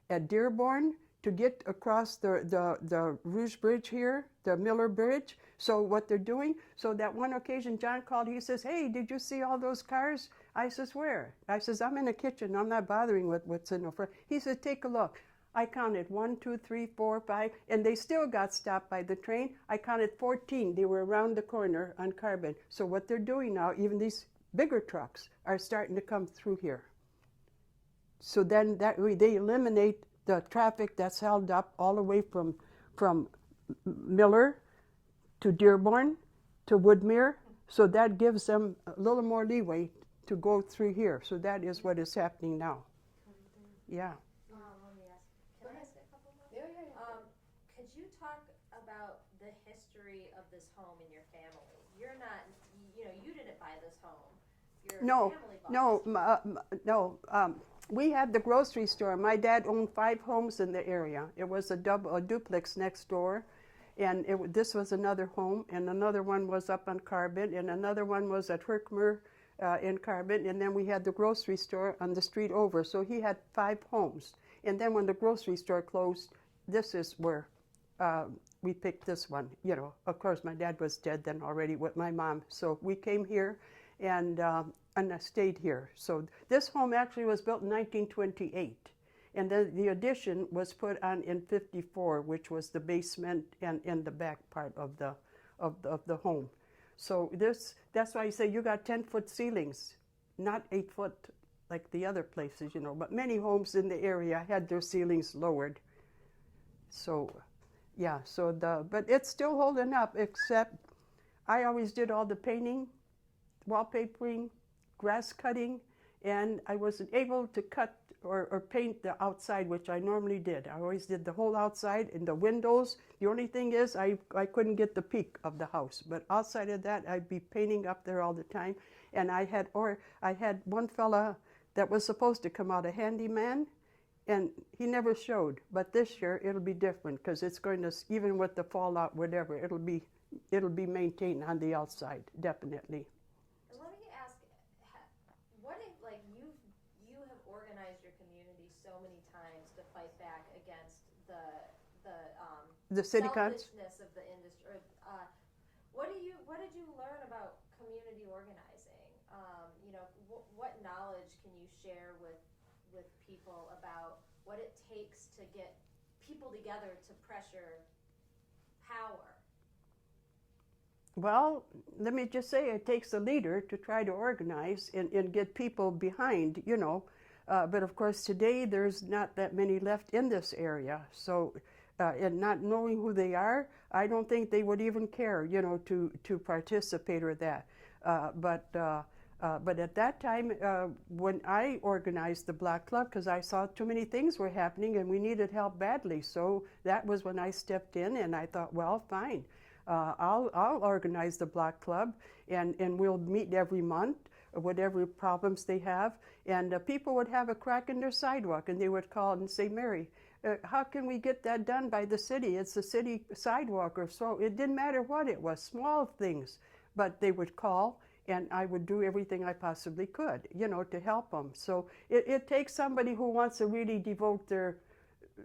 [SPEAKER 1] at Dearborn, to get across the Rouge Bridge here, the Miller Bridge. So what they're doing, so that one occasion John called, he says, "Hey, did you see all those cars?" I says, "Where?" I says, "I'm in the kitchen, I'm not bothering with what's in the front." He said, "Take a look." I counted 1, 2, 3, 4, 5, and they still got stopped by the train. I counted 14. They were around the corner on Carbon. So what they're doing now, even these bigger trucks are starting to come through here. So then that way they eliminate the traffic that's held up all the way from Miller to Dearborn to Woodmere. So that gives them a little more leeway to go through here. So that is what is happening now. Yeah.
[SPEAKER 3] Let me ask. Can I ask a couple more?
[SPEAKER 2] Yeah.
[SPEAKER 3] Could you talk about the history of this home in your family? You're not, you didn't buy this home. Your family bought this home.
[SPEAKER 1] We had the grocery store. My dad owned 5 homes in the area. It was a duplex next door, and this was another home, and another one was up on Carbon, and another one was at Herkimer in Carbon, and then we had the grocery store on the street over. So he had 5 homes. And then when the grocery store closed, this is where we picked this one. You know, of course, my dad was dead then already with my mom. So we came here, and I stayed here. So this home actually was built in 1928. And then the addition was put on in 54, which was the basement and in the back part of the home. So that's why I say you got 10-foot ceilings, not 8-foot like the other places, you know. But many homes in the area had their ceilings lowered. So, yeah, but it's still holding up, except I always did all the painting, wallpapering, grass cutting, and I wasn't able to cut or paint the outside, which I normally did. I always did the whole outside and the windows. The only thing is I couldn't get the peak of the house, but outside of that, I'd be painting up there all the time. And I had one fella that was supposed to come out, a handyman, and he never showed. But this year it'll be different because it's going to, even with the fallout, whatever, it'll be maintained on the outside, definitely.
[SPEAKER 3] And let me ask, what if, like, you have organized your community so many times to fight back against
[SPEAKER 1] the city
[SPEAKER 3] selfishness of the industry. What did you learn about community organizing? You know, what knowledge can you share with people about what it takes to get people together to pressure power?
[SPEAKER 1] Well, let me just say it takes a leader to try to organize and get people behind, you know. But of course, today there's not that many left in this area. So, and not knowing who they are, I don't think they would even care, you know, to participate or that. But at that time, when I organized the Black Club, because I saw too many things were happening and we needed help badly, so that was when I stepped in and I thought, well, fine. I'll organize the Black Club, and we'll meet every month, whatever problems they have. And people would have a crack in their sidewalk, and they would call and say, Mary, how can we get that done by the city? It's a city sidewalk or so. It didn't matter what it was, small things. But they would call, and I would do everything I possibly could, you know, to help them. So it takes somebody who wants to really devote their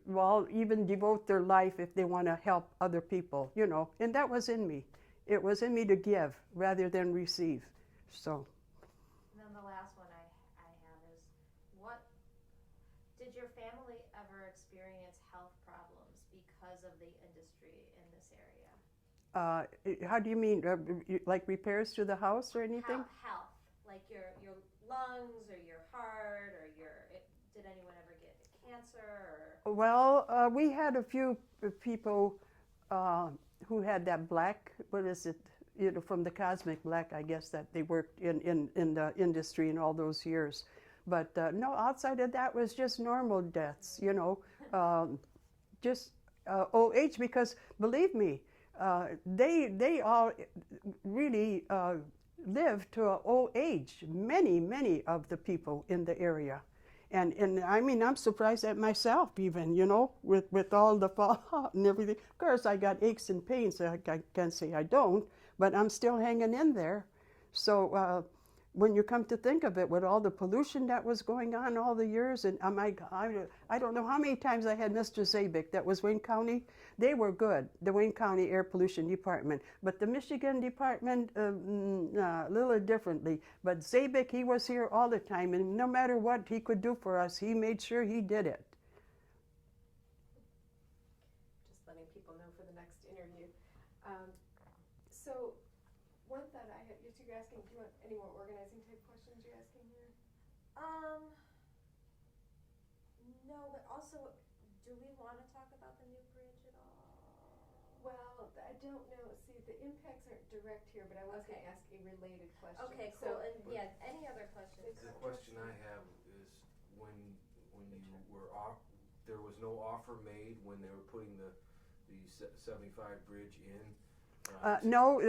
[SPEAKER 1] life if they want to help other people, you know. And that was in me. It was in me to give rather than receive. So.
[SPEAKER 3] And then the last one I have is, what did your family ever experience health problems because of the industry in this area?
[SPEAKER 1] How do you mean? Like repairs to the house or anything?
[SPEAKER 3] Health, like your lungs or your heart or did anyone ever get cancer? Or?
[SPEAKER 1] Well, we had a few people who had that black, what is it, you know, from the cosmic black, I guess, that they worked in the industry in all those years. But no, outside of that was just normal deaths, you know, just old age, because believe me, they all really lived to an old age, many of the people in the area. And I mean, I'm surprised at myself even, you know, with all the fallout and everything. Of course, I got aches and pains, so I can't say I don't, but I'm still hanging in there. So when you come to think of it, with all the pollution that was going on all the years, and I don't know how many times I had Mr. Zabik, that was Wayne County. They were good, the Wayne County Air Pollution Department. But the Michigan Department, a little differently. But Zabik, he was here all the time, and no matter what he could do for us, he made sure he did it.
[SPEAKER 2] Just letting people know for the next interview. So one thought I had, you're asking, do you want any more organizing type questions you're asking here?
[SPEAKER 3] No, but also, do we want to talk about the new bridge at all?
[SPEAKER 2] Well, I don't know. See, the impacts aren't direct here, but I was going to ask a related question.
[SPEAKER 3] Okay, cool. And yeah, any other questions?
[SPEAKER 4] The question I have is when you were off, there was no offer made when they were putting the 75 bridge in.
[SPEAKER 1] No.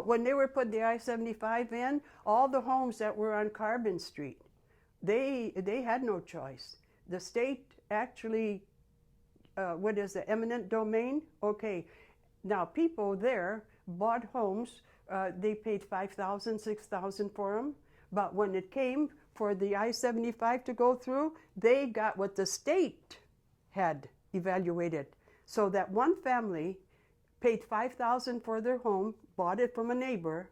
[SPEAKER 1] When they were putting the I-75 in, all the homes that were on Carbon Street, they had no choice. The state actually, what is the eminent domain? Okay, now people there bought homes. They paid $5,000, $6,000 for them. But when it came for the I-75 to go through, they got what the state had evaluated. So that one family paid $5,000 for their home, bought it from a neighbor,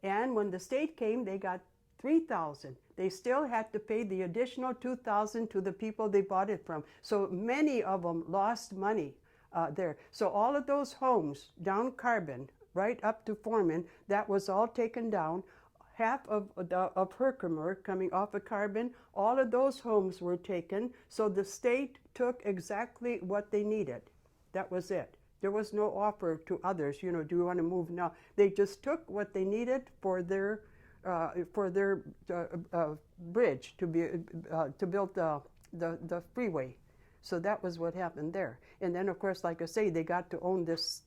[SPEAKER 1] and when the state came, they got $3,000. They still had to pay the additional $2,000 to the people they bought it from. So many of them lost money there. So all of those homes down Carbon, right up to Foreman. That was all taken down. Half of Herkimer coming off of Carbon, all of those homes were taken. So the state took exactly what they needed. That was it. There was no offer to others, do you want to move now? They just took what they needed for their bridge to build the freeway. So that was what happened there. And then, of course, like I say, they got to own this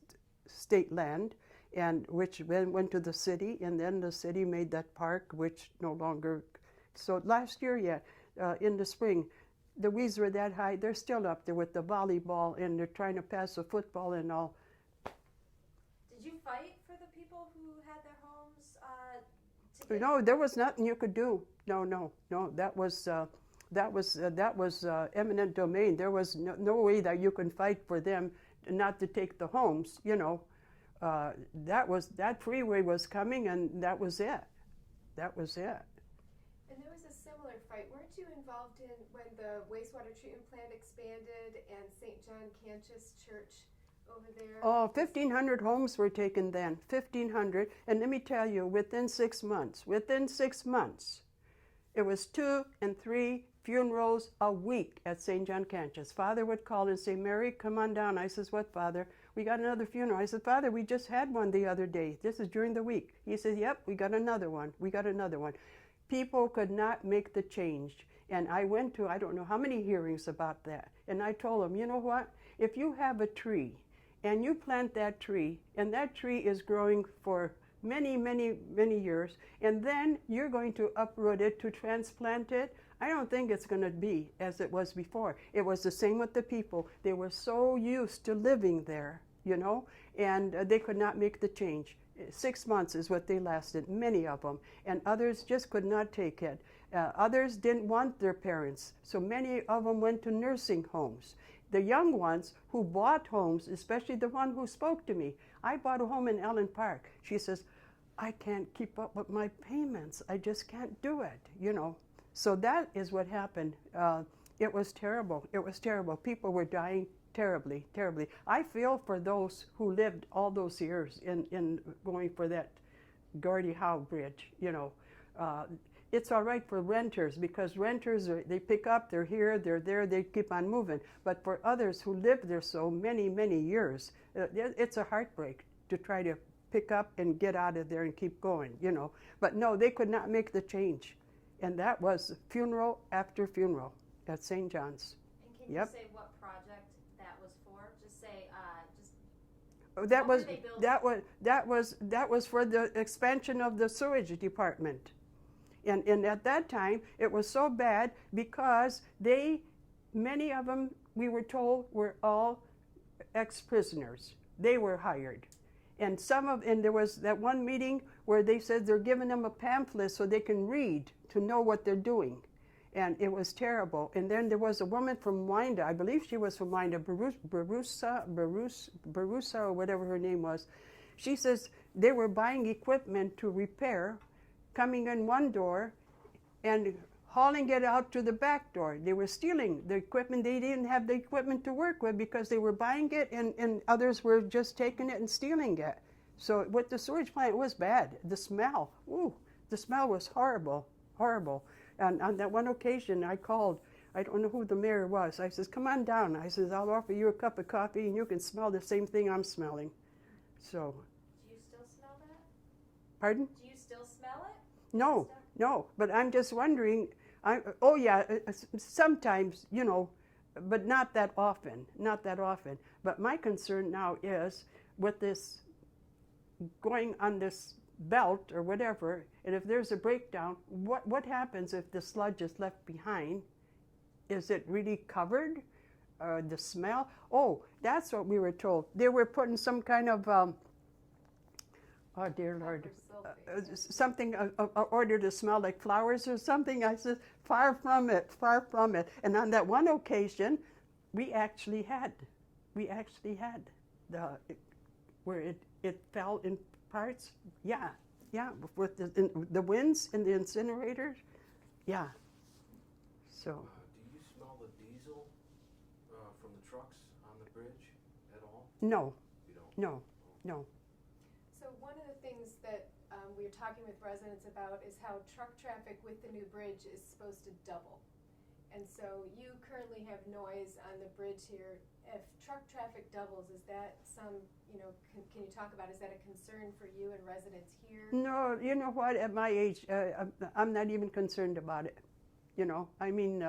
[SPEAKER 1] state land, and which then went to the city, and then the city made that park, which no longer. So last year, in the spring, the weeds were that high. They're still up there with the volleyball, and they're trying to pass the football and all.
[SPEAKER 3] Did you fight for the people who had their homes?
[SPEAKER 1] No, there was nothing you could do. No. That was eminent domain. There was no way that you can fight for them not to take the homes. That freeway was coming, and that was it. That was it.
[SPEAKER 2] And there was a similar fight. Weren't you involved in when the wastewater treatment plant expanded and St. John Cantius Church over there?
[SPEAKER 1] Oh, 1,500 homes were taken then. 1,500. And let me tell you, within 6 months, it was 2 and 3 funerals a week at St. John Cantius. Father would call and say, Mary, come on down. I says, what, Father? We got another funeral. I said, Father, we just had one the other day. This is during the week. He says, yep, we got another one. People could not make the change. And I went to, I don't know how many hearings about that. And I told them, you know what? If you have a tree and you plant that tree, and that tree is growing for many, many, many years, and then you're going to uproot it to transplant it, I don't think it's going to be as it was before. It was the same with the people. They were so used to living there, and they could not make the change. 6 months is what they lasted, many of them, and others just could not take it. Others didn't want their parents, so many of them went to nursing homes. The young ones who bought homes, especially the one who spoke to me, I bought a home in Ellen Park. She says, I can't keep up with my payments. I just can't do it, So that is what happened. It was terrible. It was terrible. People were dying terribly, terribly. I feel for those who lived all those years in going for that Gordie Howe Bridge, It's all right for renters, because renters, they pick up, they're here, they're there, they keep on moving. But for others who lived there so many, many years, it's a heartbreak to try to pick up and get out of there and keep going, But no, they could not make the change. And that was funeral after funeral at St. John's.
[SPEAKER 3] And can you say what project that was for? Just say,
[SPEAKER 1] That was for the expansion of the sewage department. And at that time, it was so bad because many of them, we were told, were all ex-prisoners. They were hired. And there was that one meeting where they said they're giving them a pamphlet so they can read to know what they're doing. And it was terrible. And then there was a woman from Winder, I believe she was from Winder, Barusa, or whatever her name was. She says they were buying equipment to repair, coming in one door and hauling it out to the back door. They were stealing the equipment. They didn't have the equipment to work with because they were buying it, and others were just taking it and stealing it. So with the sewage plant, it was bad. The smell, the smell was horrible, horrible. And on that one occasion, I called, I don't know who the mayor was. I says, come on down. I says, I'll offer you a cup of coffee and you can smell the same thing I'm smelling. So.
[SPEAKER 3] Do you still smell that?
[SPEAKER 1] Pardon?
[SPEAKER 3] Do you still smell it?
[SPEAKER 1] No, but I'm just wondering, sometimes, but not that often. But my concern now is with this going on this belt or whatever, and if there's a breakdown, what happens if the sludge is left behind? Is it really covered? The smell? Oh, that's what we were told. They were putting some kind of, oh dear Lord, something order to smell like flowers or something. I said, far from it. And on that one occasion, we actually had where it fell in parts. Yeah, with the winds in the incinerators. Yeah. So.
[SPEAKER 4] Do you smell the diesel from the trucks on the bridge at all?
[SPEAKER 1] No.
[SPEAKER 4] You don't?
[SPEAKER 1] No.
[SPEAKER 2] So things that we were talking with residents about is how truck traffic with the new bridge is supposed to double. And so you currently have noise on the bridge here. If truck traffic doubles, is that some, can you talk about, is that a concern for you and residents here?
[SPEAKER 1] No, you know what? At my age, I'm not even concerned about it. I mean,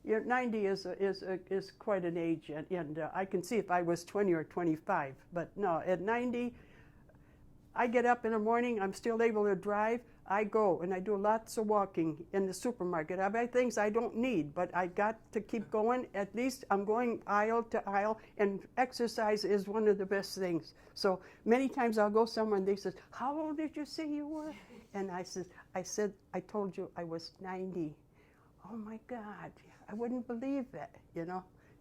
[SPEAKER 1] 90 is quite an age, and I can see if I was 20 or 25. But no, at 90, I get up in the morning. I'm still able to drive. I go and I do lots of walking in the supermarket. I buy things I don't need, but I got to keep going. At least I'm going aisle to aisle, and exercise is one of the best things. So many times I'll go somewhere and they say, "How old did you say you were?" And I said, "I told you I was 90. Oh my God, I wouldn't believe it,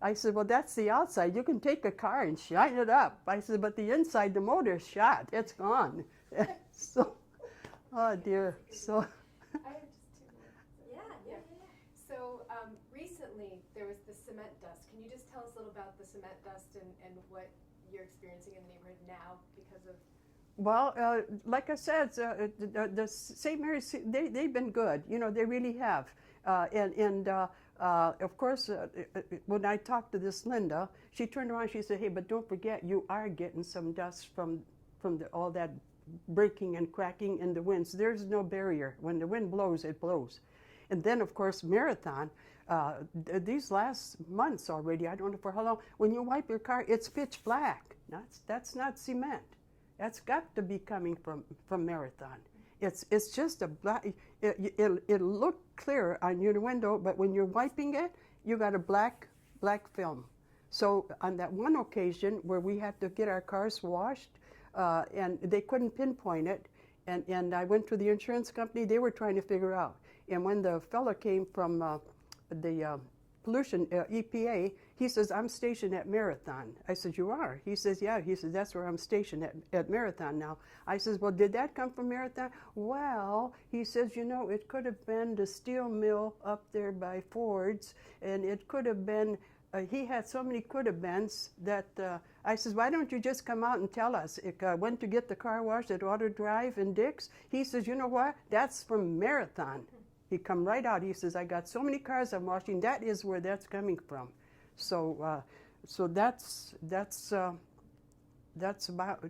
[SPEAKER 1] I said, "Well, that's the outside. You can take a car and shine it up." I said, "But the inside, the motor's shot. It's gone." So, oh dear. So.
[SPEAKER 2] I have just 2 minutes.
[SPEAKER 3] Yeah.
[SPEAKER 2] So recently there was the cement dust. Can you just tell us a little about the cement dust and what you're experiencing in the neighborhood now because of?
[SPEAKER 1] Well, like I said, the St. Mary's, they've been good. They really have. Of course, when I talked to this Linda, she turned around and she said, "Hey, but don't forget, you are getting some dust from all that breaking and cracking in the winds. There's no barrier. When the wind blows, it blows." And then, of course, Marathon, these last months already, I don't know for how long, when you wipe your car, it's pitch black. That's not cement. That's got to be coming from Marathon. It's just a black, it'll look clear on your window, but when you're wiping it, you got a black film. So on that one occasion where we had to get our cars washed, and they couldn't pinpoint it, and I went to the insurance company, they were trying to figure out. And when the fella came from the pollution, EPA, he says, "I'm stationed at Marathon." I said, "You are?" He says, "Yeah." He says, "That's where I'm stationed at Marathon now." I says, "Well, did that come from Marathon?" "Well," he says, "it could have been the steel mill up there by Ford's, and it could have been," he had so many could have beens that I says, "Why don't you just come out and tell us?" I went to get the car washed at Auto Drive in Dix. He says, "You know what? That's from Marathon." He come right out. He says, "I got so many cars I'm washing. That is where that's coming from." So, so that's about